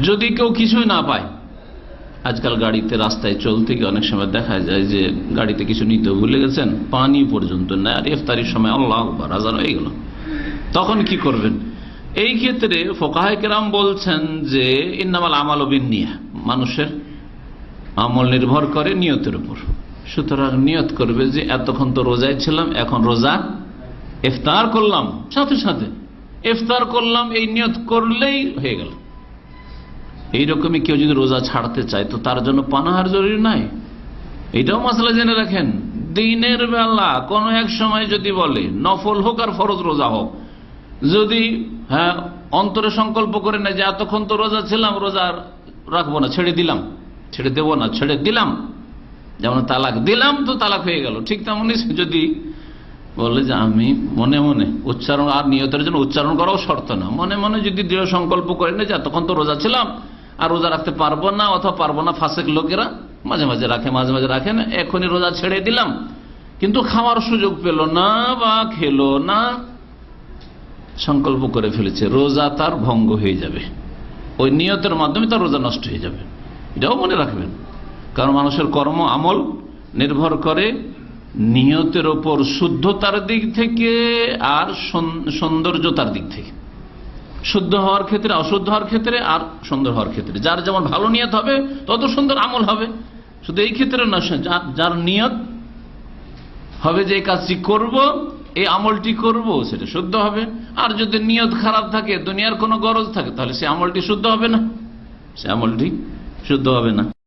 যদি কেউ কিছুই না পায়, আজকাল গাড়িতে রাস্তায় চলতে গিয়ে অনেক সময় দেখা যায় যে গাড়িতে কিছু নিতে ভুলে গেছেন, পানি পর্যন্ত নেই, আর ইফতারির সময় আল্লাহু আকবার আযান হয়ে গেল, তখন কি করবেন? এই ক্ষেত্রে ফুকাহায়ে কেরাম বলছেন যে ইন্নামাল আমালু বিন্নিয়াহ, মানুষের আমল নির্ভর করে নিয়তের উপর। সুতরাং নিয়ত করবে যে এতক্ষণ তো রোজায় ছিলাম, এখন রোজা ইফতার করলাম, সাথে সাথে ইফতার করলাম, এই নিয়ত করলেই হয়ে গেল। এইরকমই কেউ যদি রোজা ছাড়তে চায় তো তার জন্য পানাহার জরুরি নাই। এটাও মাসলা জেনে রাখেন, দিনের বেলা কোন এক সময় যদি বলে, নফল হোক আর ফরজ রোজা হোক, যদি অন্তরে সংকল্প করে না যে এতক্ষণ তো রোজা ছিলাম, রোজা রাখবো না, ছেড়ে দিলাম, ছেড়ে দেবো না, ছেড়ে দিলাম, যেমন তালাক দিলাম তো তালাক হয়ে গেল, ঠিক তেমনই যদি বলে যে আমি মনে মনে উচ্চারণ, আর নিয়তের জন্য উচ্চারণ করাও শর্ত না, মনে মনে যদি দৃঢ় সংকল্প করে না যে এতক্ষণ তো রোজা ছিলাম আর রোজা রাখতে পারবো না, অথবা পারবো না, ফাসেক লোকেরা মাঝে মাঝে রাখে মাঝে মাঝে রাখে না, এখনই রোজা ছেড়ে দিলাম, কিন্তু খাওয়ার সুযোগ পেল না বা খেলো না, সংকল্প করে ফেলেছে, রোজা তার ভঙ্গ হয়ে যাবে, ওই নিয়তের মাধ্যমে তার রোজা নষ্ট হয়ে যাবে। এটাও মনে রাখবেন, কারণ মানুষের কর্ম আমল নির্ভর করে নিয়তের ওপর, শুদ্ধতার দিক থেকে আর সৌন্দর্যতার দিক থেকে, শুদ্ধ হওয়ার ক্ষেত্রে, অশুদ্ধ হওয়ার ক্ষেত্রে আর সুন্দর হওয়ার ক্ষেত্রে। যার যেমন ভালো নিয়ত হবে তত সুন্দর আমল হবে। শুধু এই ক্ষেত্রে না, যার নিয়ত হবে যে এই কাজটি করব, এই আমলটি করব, সেটা শুদ্ধ হবে। আর যদি নিয়ত খারাপ থাকে, দুনিয়ার কোনো গরজ থাকে, তাহলে সে আমলটি শুদ্ধ হবে না, সে আমলটি শুদ্ধ হবে না।